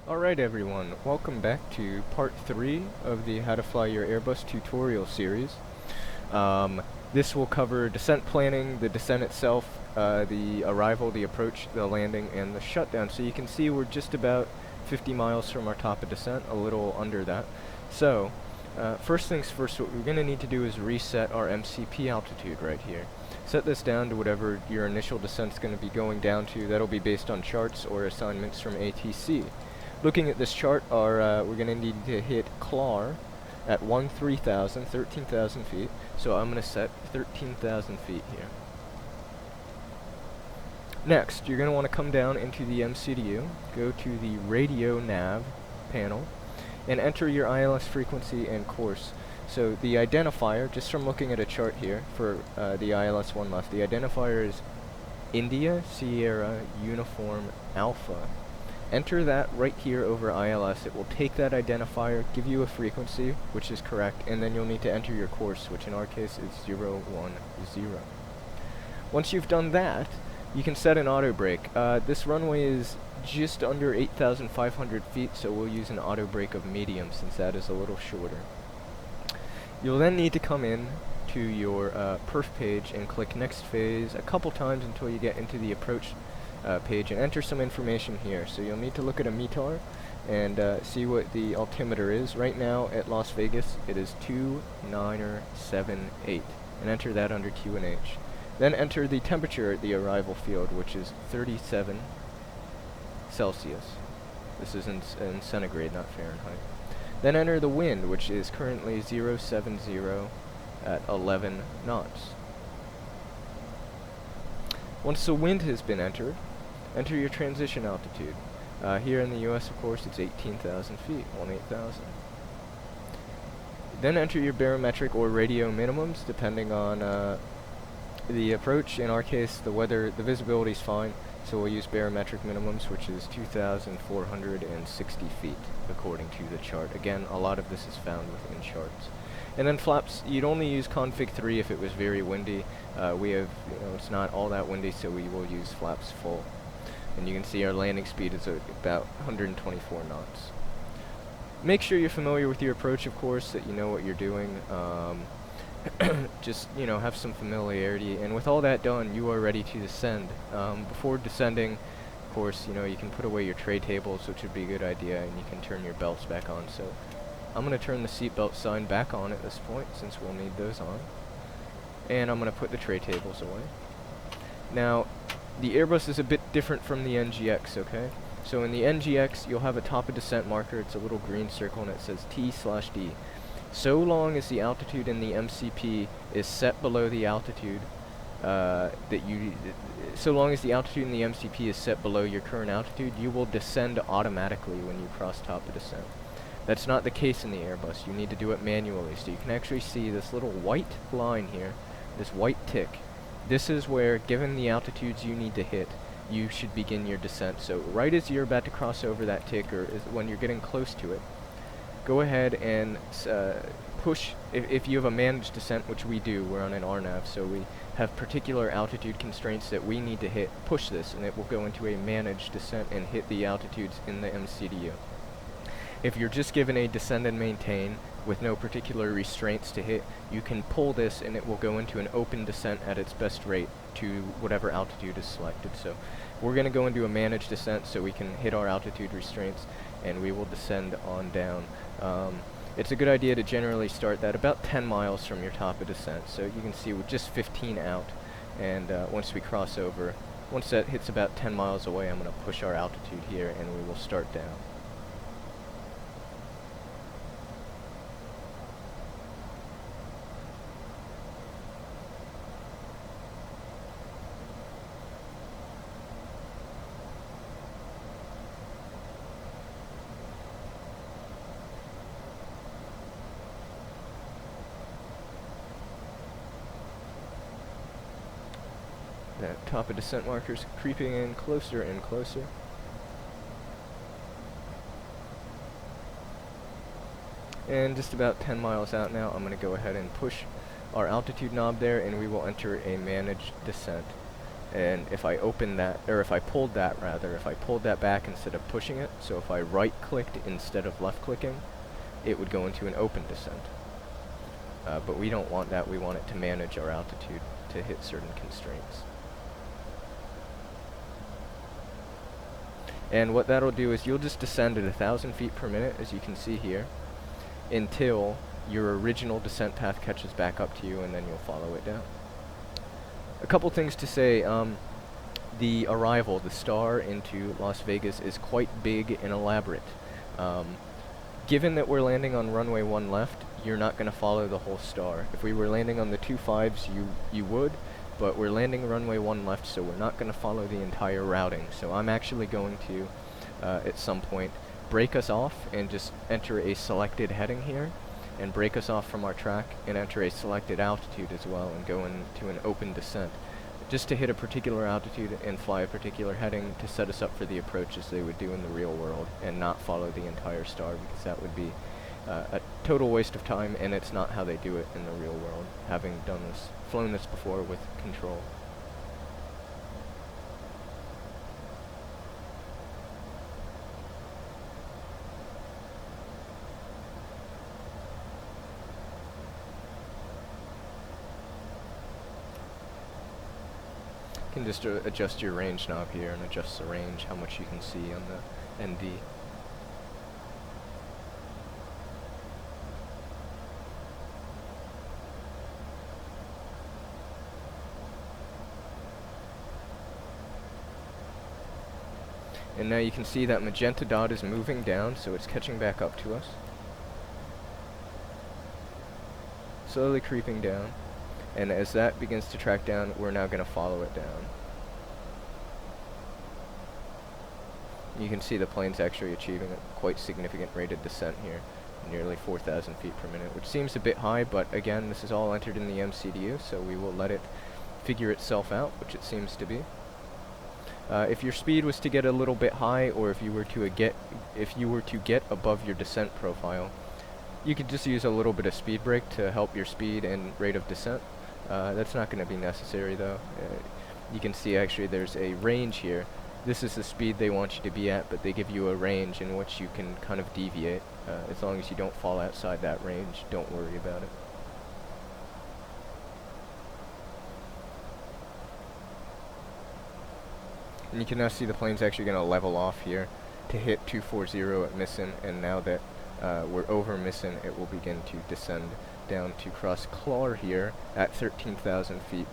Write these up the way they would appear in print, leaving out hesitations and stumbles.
Alright everyone, welcome back to part 3 of the How to Fly Your Airbus tutorial series. This will cover descent planning, the descent itself, the arrival, the approach, the landing, and the shutdown. So you can see we're just about 50 miles from our top of descent, a little under that. So, first things first, what we're going to need to do is reset our MCP altitude right here. Set this down to whatever your initial descent's going to be going down to. That'll be based on charts or assignments from ATC. Looking at this chart, we're going to need to hit CLAR at 13,000 feet. So I'm going to set 13,000 feet here. Next, you're going to want to come down into the MCDU, go to the radio nav panel, and enter your ILS frequency and course. So the identifier, just from looking at a chart here for the ILS one left, the identifier is India Sierra Uniform Alpha. Enter that right here over ILS. It will take that identifier, give you a frequency, which is correct, and then you'll need to enter your course, which in our case is 010. Once you've done that, you can set an auto brake. This runway is just under 8,500 feet, so we'll use an auto brake of medium since that is a little shorter. You'll then need to come in to your perf page and click next phase a couple times until you get into the approach page and enter some information here. So you'll need to look at a METAR and see what the altimeter is. Right now at Las Vegas it is 2978 and enter that under QNH. Then enter the temperature at the arrival field, which is 37 Celsius. This is in centigrade, not Fahrenheit. Then enter the wind, which is currently 070 at 11 knots. Once the wind has been entered, enter your transition altitude. Here in the US, of course, it's 18,000 feet, 18,000. Then enter your barometric or radio minimums, depending on the approach. In our case, the visibility is fine, so we'll use barometric minimums, which is 2,460 feet, according to the chart. Again, a lot of this is found within charts. And then flaps, you'd only use config 3 if it was very windy. It's not all that windy, so we will use flaps full. And you can see our landing speed is about 124 knots. Make sure you're familiar with your approach, of course, that you know what you're doing. Just, have some familiarity. And with all that done, you are ready to descend. Before descending, of course, you can put away your tray tables, which would be a good idea, and you can turn your belts back on. So I'm going to turn the seatbelt sign back on at this point, since we'll need those on. And I'm going to put the tray tables away. Now, the Airbus is a bit different from the NGX, okay? So in the NGX, you'll have a top of descent marker. It's a little green circle, and it says T/D. So long as the altitude in the MCP is set below the altitude so long as the altitude in the MCP is set below your current altitude, you will descend automatically when you cross top of descent. That's not the case in the Airbus. You need to do it manually. So you can actually see this little white line here, this white tick. This is where, given the altitudes you need to hit, you should begin your descent. So right as you're about to cross over that tick, or when you're getting close to it, go ahead and push. If you have a managed descent, which we do, we're on an RNAV, so we have particular altitude constraints that we need to hit, push this, and it will go into a managed descent and hit the altitudes in the MCDU. If you're just given a descend and maintain with no particular restraints to hit, you can pull this and it will go into an open descent at its best rate to whatever altitude is selected. So we're going to go into a managed descent so we can hit our altitude restraints, and we will descend on down. It's a good idea to generally start that about 10 miles from your top of descent. So you can see we're just 15 out, and once we cross over, once that hits about 10 miles away, I'm going to push our altitude here and we will start down. That top of descent marker's creeping in closer and closer. And just about 10 miles out now, I'm going to go ahead and push our altitude knob there, and we will enter a managed descent. And if I open that, or if I pulled that rather, if I pulled that back instead of pushing it, so if I right-clicked instead of left-clicking, it would go into an open descent. But we don't want that. We want it to manage our altitude to hit certain constraints. And what that'll do is you'll just descend at 1,000 feet per minute, as you can see here, until your original descent path catches back up to you, and then you'll follow it down. A couple things to say. The arrival, the star into Las Vegas, is quite big and elaborate. Given that we're landing on runway 1 left, you're not going to follow the whole star. If we were landing on the 25s, you would, but we're landing runway 1 left, so we're not going to follow the entire routing. So I'm actually going to, at some point, break us off and just enter a selected heading here, and break us off from our track, and enter a selected altitude as well, and go into an open descent, just to hit a particular altitude and fly a particular heading to set us up for the approach as they would do in the real world, and not follow the entire star, because that would be a total waste of time, and it's not how they do it in the real world, having done this, flown this before with control. You can just adjust your range knob here and adjust the range, how much you can see on the ND. And now you can see that magenta dot is moving down, so it's catching back up to us. Slowly creeping down. And as that begins to track down, we're now going to follow it down. You can see the plane's actually achieving a quite significant rate of descent here, nearly 4,000 feet per minute, which seems a bit high, but again, this is all entered in the MCDU, so we will let it figure itself out, which it seems to be. If your speed was to get a little bit high, or if you were to get above your descent profile, you could just use a little bit of speed brake to help your speed and rate of descent. That's not going to be necessary though. You can see actually there's a range here. This is the speed they want you to be at, but they give you a range in which you can kind of deviate. As long as you don't fall outside that range, don't worry about it. And you can now see the plane's actually going to level off here to hit 240 at Misson, and now that we're over Misson, it will begin to descend down to cross Clar here at 13,000 feet,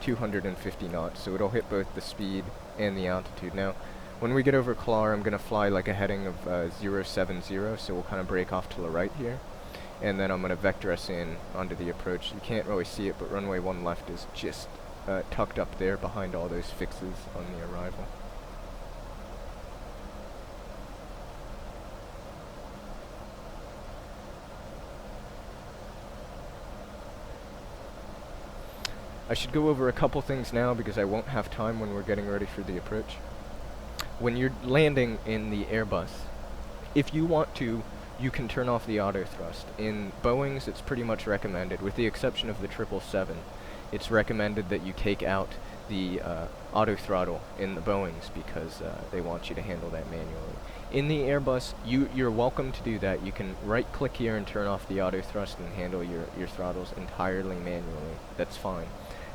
250 knots. So it'll hit both the speed and the altitude. Now, when we get over Clar, I'm going to fly like a heading of 070, so we'll kind of break off to the right here. And then I'm going to vector us in onto the approach. You can't really see it, but runway 1 left is just tucked up there behind all those fixes on the arrival. I should go over a couple things now because I won't have time when we're getting ready for the approach. When you're landing in the Airbus, if you want to, you can turn off the auto thrust. In Boeings, it's pretty much recommended, with the exception of the 777. It's recommended that you take out the auto throttle in the Boeings because they want you to handle that manually. In the Airbus, you're welcome to do that. You can right-click here and turn off the auto thrust and handle your throttles entirely manually. That's fine.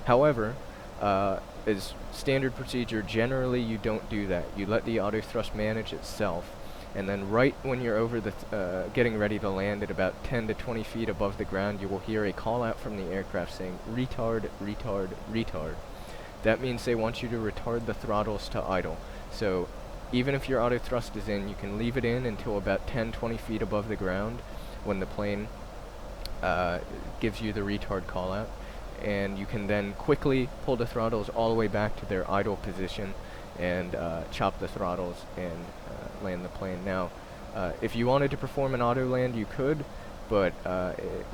However, as standard procedure, generally you don't do that. You let the auto thrust manage itself, and then right when you're over the getting ready to land at about 10 to 20 feet above the ground, you will hear a call out from the aircraft saying, retard, retard, retard. That means they want you to retard the throttles to idle. So even if your auto thrust is in, you can leave it in until about 10-20 feet above the ground when the plane gives you the retard call out. And you can then quickly pull the throttles all the way back to their idle position and chop the throttles and land the plane. Now, if you wanted to perform an auto land, you could, but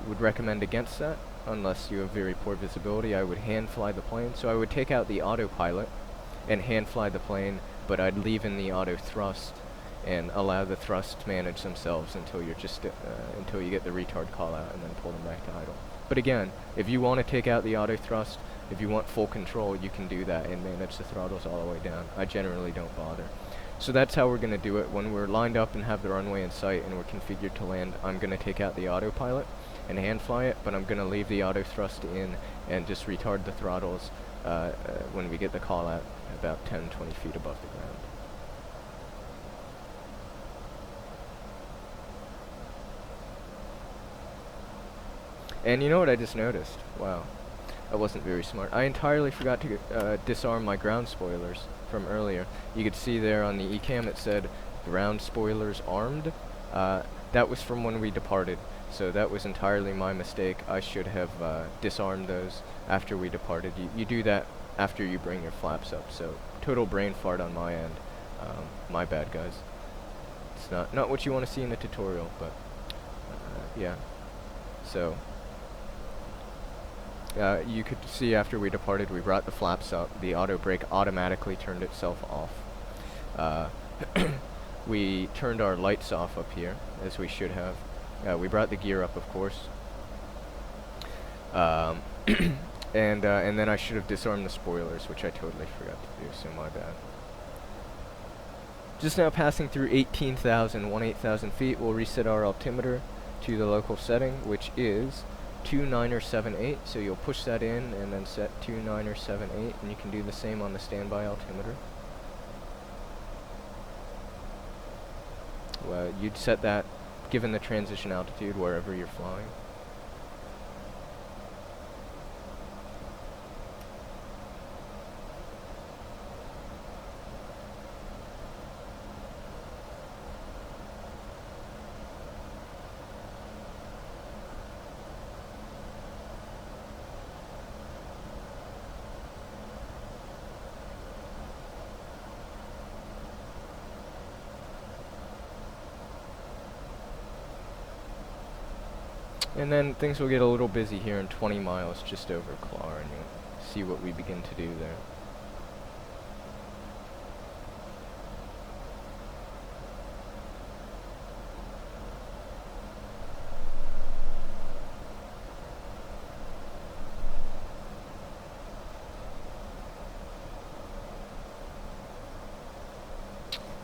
would recommend against that unless you have very poor visibility. I would hand fly the plane. So I would take out the autopilot and hand fly the plane, but I'd leave in the auto thrust and allow the thrusts to manage themselves until you're just until you get the retard call out, and then pull them back to idle. But again, if you want to take out the auto thrust, If you want full control, you can do that and manage the throttles all the way down. I generally don't bother. So that's how we're going to do it. When we're lined up and have the runway in sight and we're configured to land, I'm going to take out the autopilot and hand fly it, but I'm going to leave the auto thrust in and just retard the throttles when we get the call out about 10-20 feet above the ground. And you know what I just noticed? Wow, I wasn't very smart. I entirely forgot to disarm my ground spoilers from earlier. You could see there on the ECAM it said ground spoilers armed. That was from when we departed, so that was entirely my mistake. I should have disarmed those after we departed. You do that after you bring your flaps up, so total brain fart on my end. My bad, guys. It's not what you want to see in a tutorial, but yeah. So you could see after we departed, we brought the flaps up. The auto brake automatically turned itself off. We turned our lights off up here, as we should have. We brought the gear up, of course. And then I should have disarmed the spoilers, which I totally forgot to do, so my bad. Just now passing through 18,000 feet, we'll reset our altimeter to the local setting, which is 2978, so you'll push that in and then set 2978, and you can do the same on the standby altimeter. Well, you'd set that given the transition altitude wherever you're flying. And then things will get a little busy here in 20 miles just over Clar, and you'll see what we begin to do there.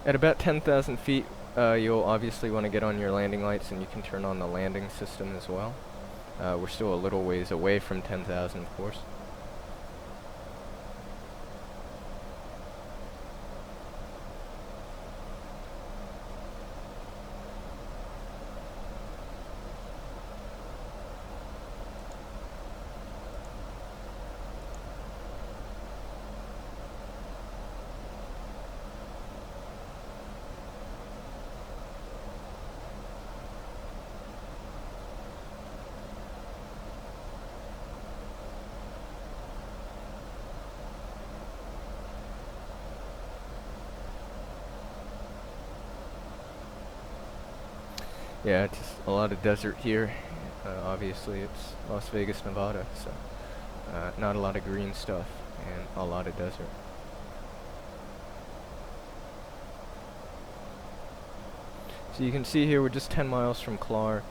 At about 10,000 feet, you'll obviously want to get on your landing lights, and you can turn on the landing system as well. We're still a little ways away from 10,000, of course. Yeah, it's just a lot of desert here. Obviously, it's Las Vegas, Nevada, so not a lot of green stuff and a lot of desert. So you can see here we're just 10 miles from Clar,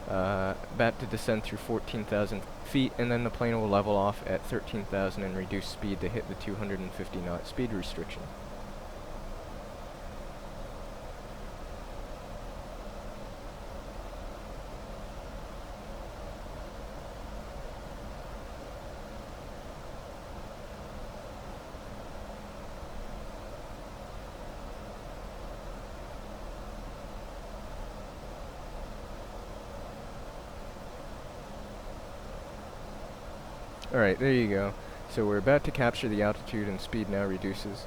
about to descend through 14,000 feet, and then the plane will level off at 13,000 and reduce speed to hit the 250 knot speed restriction. Alright, there you go. So we're about to capture the altitude, and speed now reduces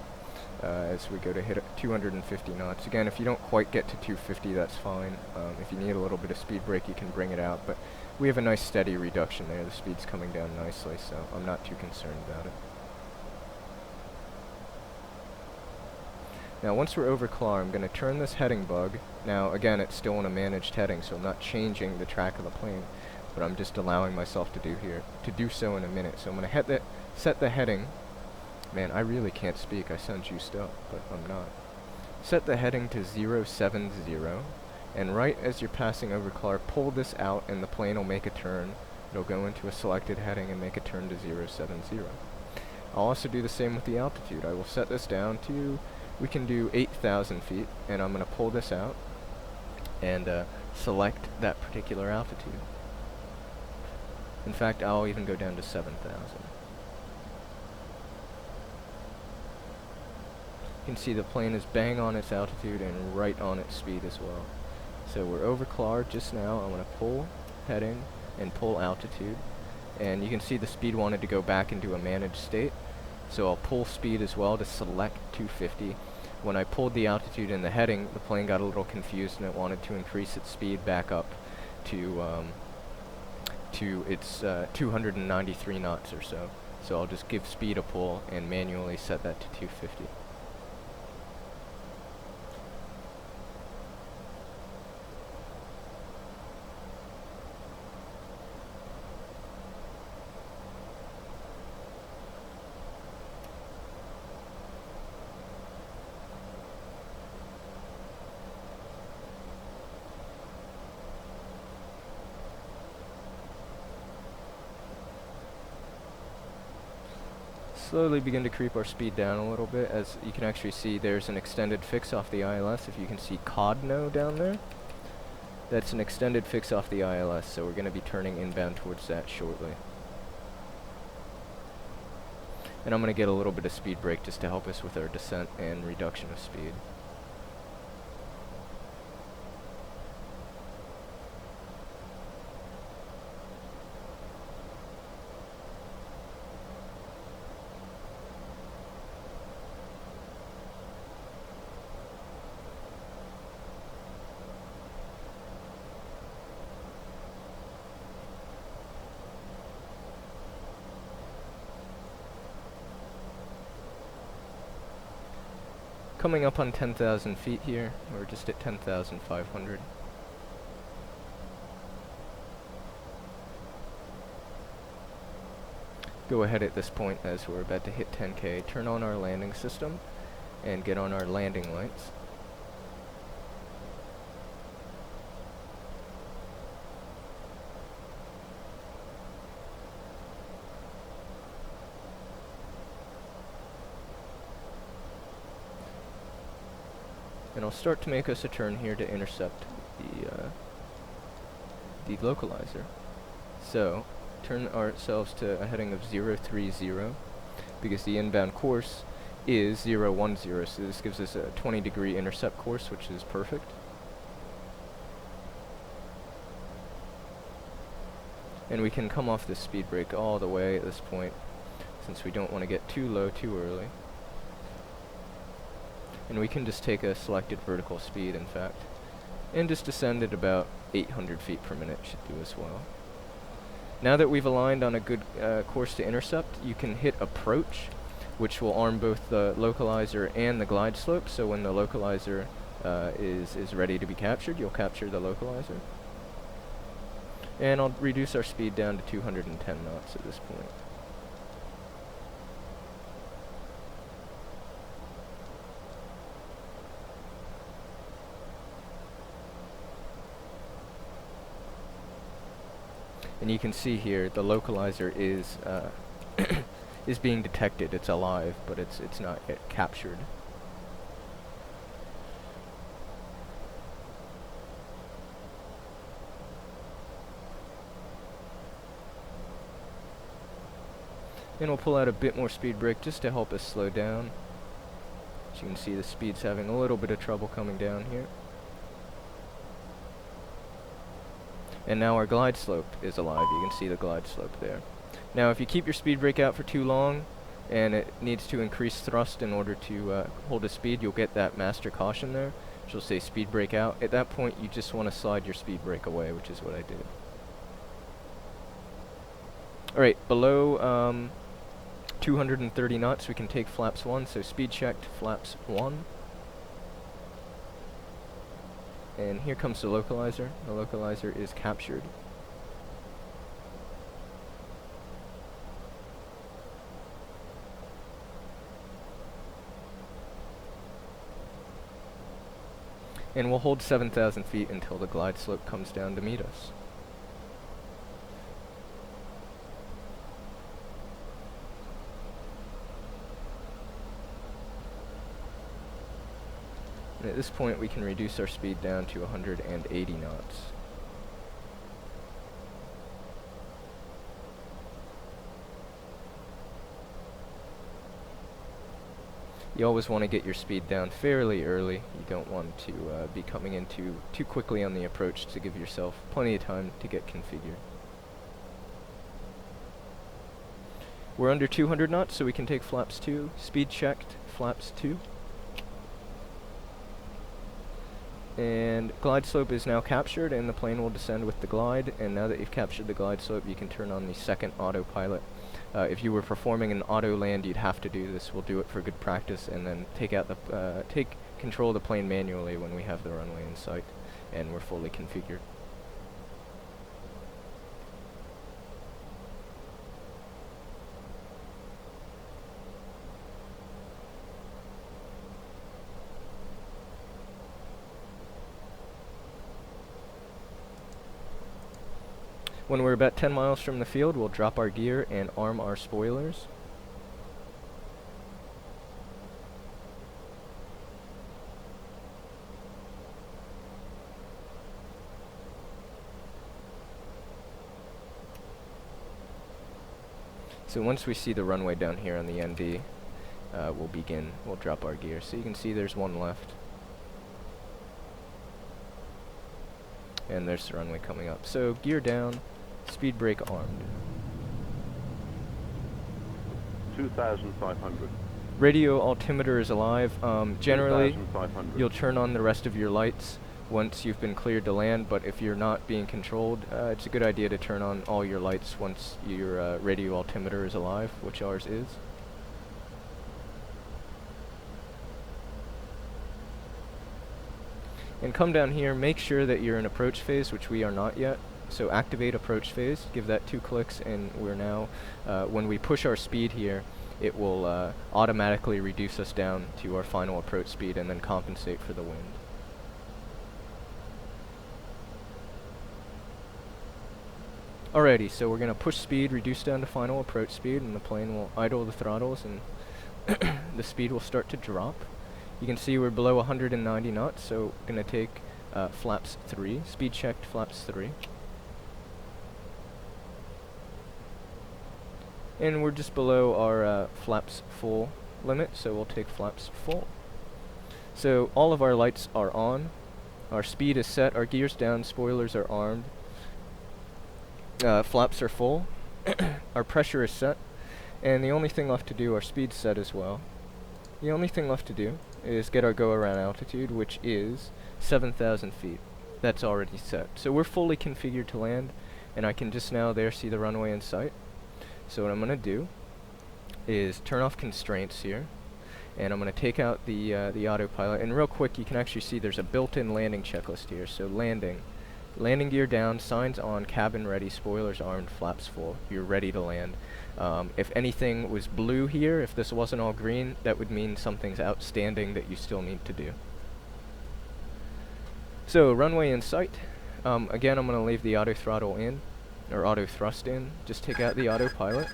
as we go to hit 250 knots. Again, if you don't quite get to 250, that's fine. If you need a little bit of speed break, you can bring it out, but we have a nice steady reduction there. The speed's coming down nicely, so I'm not too concerned about it. Now, once we're over Clar, I'm going to turn this heading bug. Now, again, it's still in a managed heading, so I'm not changing the track of the plane, but I'm just allowing myself to do so in a minute. So I'm going to set the heading. Man, I really can't speak. I sound juiced up, but I'm not. Set the heading to 070, and right as you're passing over Clar, pull this out, and the plane will make a turn It'll go into a selected heading and make a turn to 070. I'll also do the same with the altitude. I will set this down to, we can do 8,000 feet, and I'm going to pull this out and select that particular altitude. In fact, I'll even go down to 7,000. You can see the plane is bang on its altitude and right on its speed as well. So we're over cloud just now. I'm going to pull heading and pull altitude. And you can see the speed wanted to go back into a managed state. So I'll pull speed as well to select 250. When I pulled the altitude and the heading, the plane got a little confused and it wanted to increase its speed back up to its 293 knots or so. So I'll just give speed a pull and manually set that to 250. Slowly begin to creep our speed down a little bit. As you can actually see, there's an extended fix off the ILS. If you can see CODNO down there, that's an extended fix off the ILS, so we're going to be turning inbound towards that shortly. And I'm going to get a little bit of speed brake just to help us with our descent and reduction of speed. Coming up on 10,000 feet here, we're just at 10,500. Go ahead at this point as we're about to hit 10K, turn on our landing system and get on our landing lights. And I'll start to make us a turn here to intercept the localizer. So, turn ourselves to a heading of 030, because the inbound course is 010, so this gives us a 20-degree intercept course, which is perfect. And we can come off this speed brake all the way at this point, since we don't want to get too low too early. And we can just take a selected vertical speed, in fact, and just descend at about 800 feet per minute should do as well. Now that we've aligned on a good course to intercept, you can hit approach, which will arm both the localizer and the glide slope, so when the localizer is ready to be captured, you'll capture the localizer. And I'll reduce our speed down to 210 knots at this point. And you can see here the localizer is is being detected. It's alive, but it's not yet captured. And we'll pull out a bit more speed brake just to help us slow down. As you can see, the speed's having a little bit of trouble coming down here. And now our glide slope is alive. You can see the glide slope there. Now if you keep your speed brake out for too long and it needs to increase thrust in order to hold a speed, you'll get that master caution there, which will say speed brake out. At that point you just want to slide your speed brake away, which is what I did. Alright, below 230 knots we can take flaps 1, so speed checked flaps 1. And here comes the localizer. The localizer is captured. And we'll hold 7,000 feet until the glide slope comes down to meet us. At this point we can reduce our speed down to 180 knots. You always want to get your speed down fairly early. You don't want to be coming in too quickly on the approach to give yourself plenty of time to get configured. We're under 200 knots, so we can take flaps 2. Speed checked, flaps 2. And glide slope is now captured, and the plane will descend with the glide. And now that you've captured the glide slope, you can turn on the second autopilot. If you were performing an auto land, you'd have to do this. We'll do it for good practice, and then take control of the plane manually when we have the runway in sight and we're fully configured. When we're about 10 miles from the field, we'll drop our gear and arm our spoilers. So once we see the runway down here on the ND, we'll drop our gear. So you can see there's one left. And there's the runway coming up. So gear down, speed brake armed. 2,500. Radio altimeter is alive. Generally, you'll turn on the rest of your lights once you've been cleared to land, but if you're not being controlled, it's a good idea to turn on all your lights once your radio altimeter is alive, which ours is. And come down here, make sure that you're in approach phase, which we are not yet. So activate approach phase, give that 2 clicks, and we're now, when we push our speed here, it will automatically reduce us down to our final approach speed and then compensate for the wind. Alrighty, so we're going to push speed, reduce down to final approach speed, and the plane will idle the throttles, and the speed will start to drop. You can see we're below 190 knots, so we're going to take flaps 3, speed checked flaps 3. And we're just below our flaps full limit, so we'll take flaps full. So all of our lights are on, our speed is set, our gear's down, spoilers are armed, flaps are full, our pressure is set, and the only thing left to do, our speed's set as well. The only thing left to do is get our go-around altitude, which is 7,000 feet. That's already set. So we're fully configured to land, and I can just now there see the runway in sight. So what I'm going to do is turn off constraints here, and I'm going to take out the autopilot. And real quick, you can actually see there's a built-in landing checklist here. So landing gear down, signs on, cabin ready, spoilers armed, flaps full. You're ready to land. If anything was blue here, if this wasn't all green, that would mean something's outstanding that you still need to do. So runway in sight. Again, I'm going to leave the auto throttle in, or auto thrust in. Just take out the autopilot.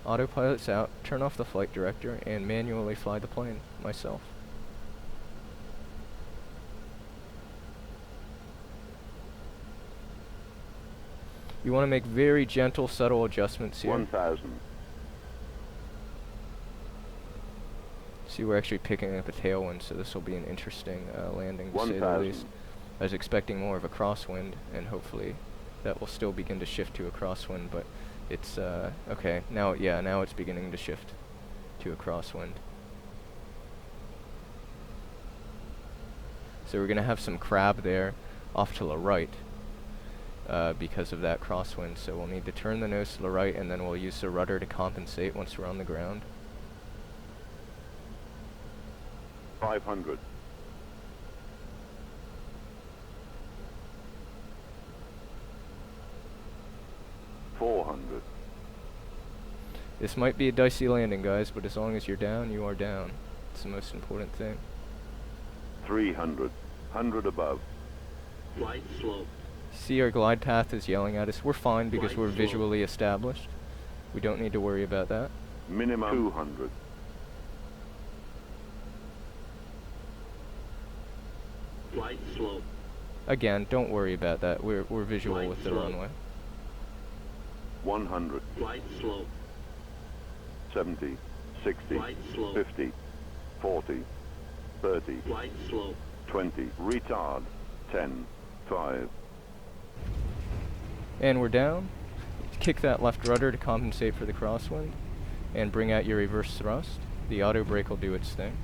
Autopilot's out, turn off the flight director, and manually fly the plane myself. You want to make very gentle, subtle adjustments here. 1,000. See, we're actually picking up a tailwind, so this will be an interesting landing, to say the least. I was expecting more of a crosswind, and hopefully that will still begin to shift to a crosswind, but it's, okay, now it's beginning to shift to a crosswind. So we're going to have some crab there off to the right. Because of that crosswind, so we'll need to turn the nose to the right, and then we'll use the rudder to compensate once we're on the ground. 500. 400. This might be a dicey landing, guys, but as long as you're down, you are down. It's the most important thing. 300. 100 above. Flight slope. See, our glide path is yelling at us. We're fine because we're visually established. We don't need to worry about that. Minimum 200. Again, don't worry about that. We're visual Flight with the slow. runway. 100, Flight slow. 70, 60, Flight slow. 50, 40, 30, Flight slow. 20, retard, 10, 5, And we're down. Kick that left rudder to compensate for the crosswind, and bring out your reverse thrust. The auto brake will do its thing.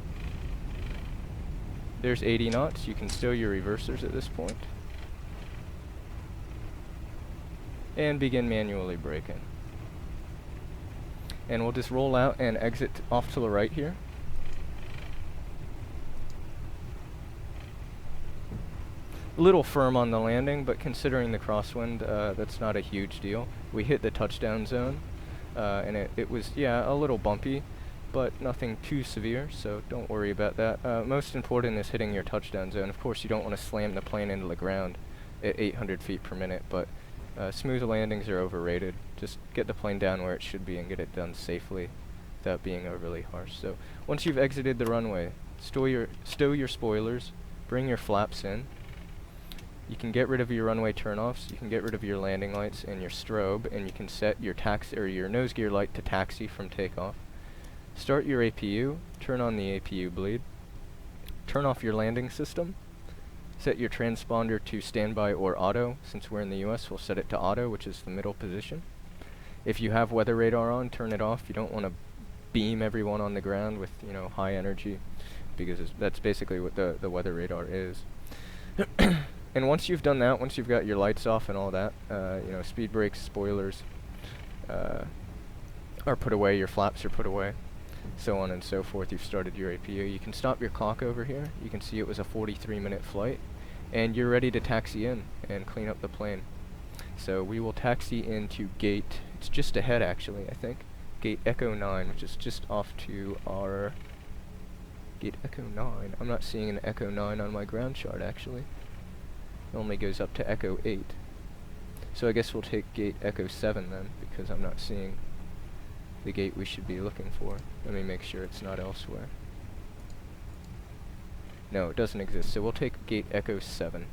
There's 80 knots. You can stow your reversers at this point. And begin manually braking. And we'll just roll out and exit off to the right here. A little firm on the landing, but considering the crosswind, that's not a huge deal. We hit the touchdown zone, and it was, yeah, a little bumpy, but nothing too severe, so don't worry about that. Most important is hitting your touchdown zone. Of course, you don't want to slam the plane into the ground at 800 feet per minute, but smooth landings are overrated. Just get the plane down where it should be and get it done safely without being overly harsh. So once you've exited the runway, stow your spoilers, bring your flaps in. You can get rid of your runway turnoffs, you can get rid of your landing lights and your strobe, and you can set your your nose gear light to taxi from takeoff. Start your APU, turn on the APU bleed, turn off your landing system, set your transponder to standby or auto. Since we're in the US, we'll set it to auto, which is the middle position. If you have weather radar on, turn it off. You don't want to beam everyone on the ground with, you know, high energy, because that's basically what the weather radar is. And once you've done that, once you've got your lights off and all that, you know, speed brakes, spoilers are put away, your flaps are put away, so on and so forth, you've started your APU. You can stop your clock over here. You can see it was a 43-minute flight, and you're ready to taxi in and clean up the plane. So we will taxi into gate, it's just ahead actually, I think, gate Echo 9, which is just off to our gate Echo 9. I'm not seeing an Echo 9 on my ground chart actually. It only goes up to Echo 8. So I guess we'll take gate Echo 7 then, because I'm not seeing the gate we should be looking for. Let me make sure it's not elsewhere. No, it doesn't exist, so we'll take gate Echo 7.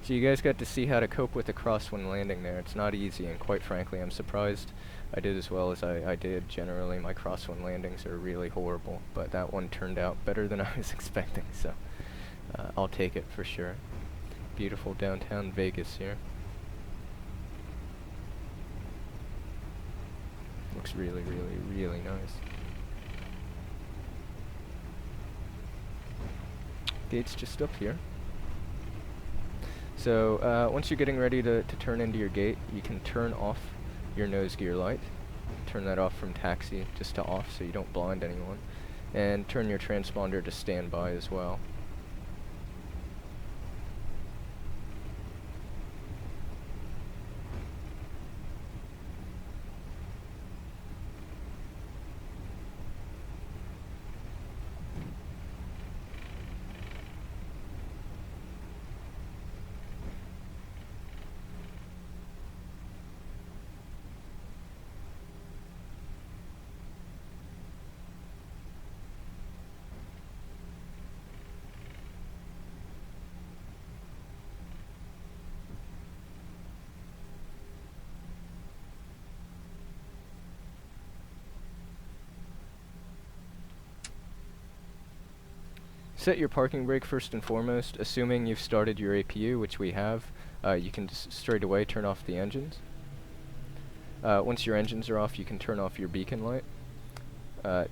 So you guys got to see how to cope with the crosswind landing there. It's not easy, and quite frankly, I'm surprised I did as well as I did. Generally, my crosswind landings are really horrible, but that one turned out better than I was expecting, so I'll take it for sure. Beautiful downtown Vegas here. Looks really, really, really nice. Gate's just up here. So once you're getting ready to turn into your gate, you can turn off your nose gear light. Turn that off from taxi just to off so you don't blind anyone. And turn your transponder to standby as well. Set your parking brake first and foremost. Assuming you've started your APU, which we have, you can just straight away turn off the engines. Once your engines are off, you can turn off your beacon light.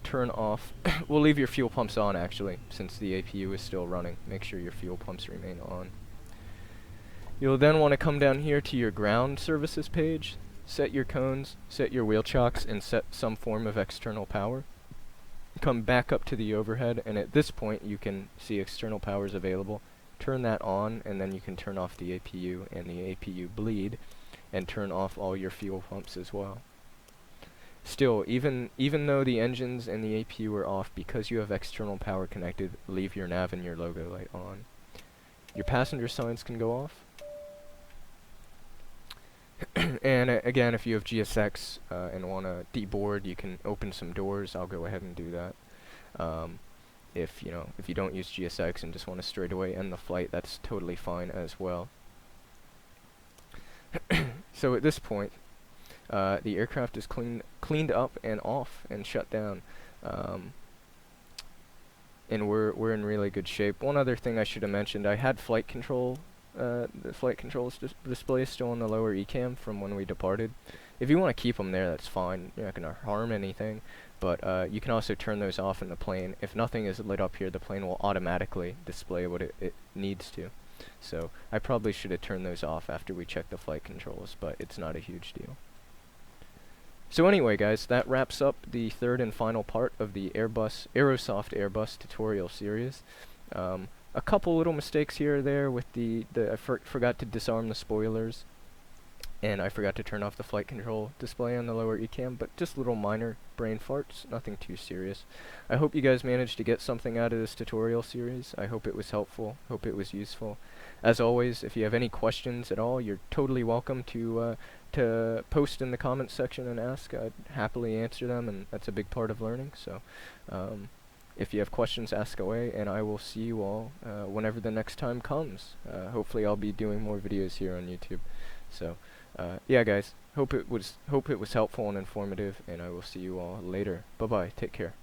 Turn off, we'll leave your fuel pumps on actually, since the APU is still running. Make sure your fuel pumps remain on. You'll then want to come down here to your ground services page, set your cones, set your wheel chocks, and set some form of external power. Come back up to the overhead, and at this point you can see external powers available. Turn that on, and then you can turn off the APU and the APU bleed, and turn off all your fuel pumps as well. Still, even though the engines and the APU are off, because you have external power connected, leave your nav and your logo light on. Your passenger signs can go off. And again, if you have GSX and want to deboard, you can open some doors. I'll go ahead and do that. If you don't use GSX and just want to straight away end the flight, that's totally fine as well. So at this point, the aircraft is cleaned up and off and shut down, and we're in really good shape. One other thing I should have mentioned: I had flight control. The flight controls display is still on the lower ECAM from when we departed. If you want to keep them there, that's fine. You're not going to harm anything. But you can also turn those off in the plane. If nothing is lit up here, the plane will automatically display what it needs to. So I probably should have turned those off after we checked the flight controls, but it's not a huge deal. So anyway, guys, that wraps up the third and final part of the Aerosoft Airbus tutorial series. A couple little mistakes here or there with I forgot to disarm the spoilers, and I forgot to turn off the flight control display on the lower ECAM, but just little minor brain farts, nothing too serious. I hope you guys managed to get something out of this tutorial series. I hope it was helpful, hope it was useful. As always, if you have any questions at all, you're totally welcome to post in the comments section and ask. I'd happily answer them, and that's a big part of learning. So if you have questions, ask away, and I will see you all whenever the next time comes. Hopefully I'll be doing more videos here on YouTube. So yeah, guys, hope it was helpful and informative, and I will see you all later. Bye bye, take care.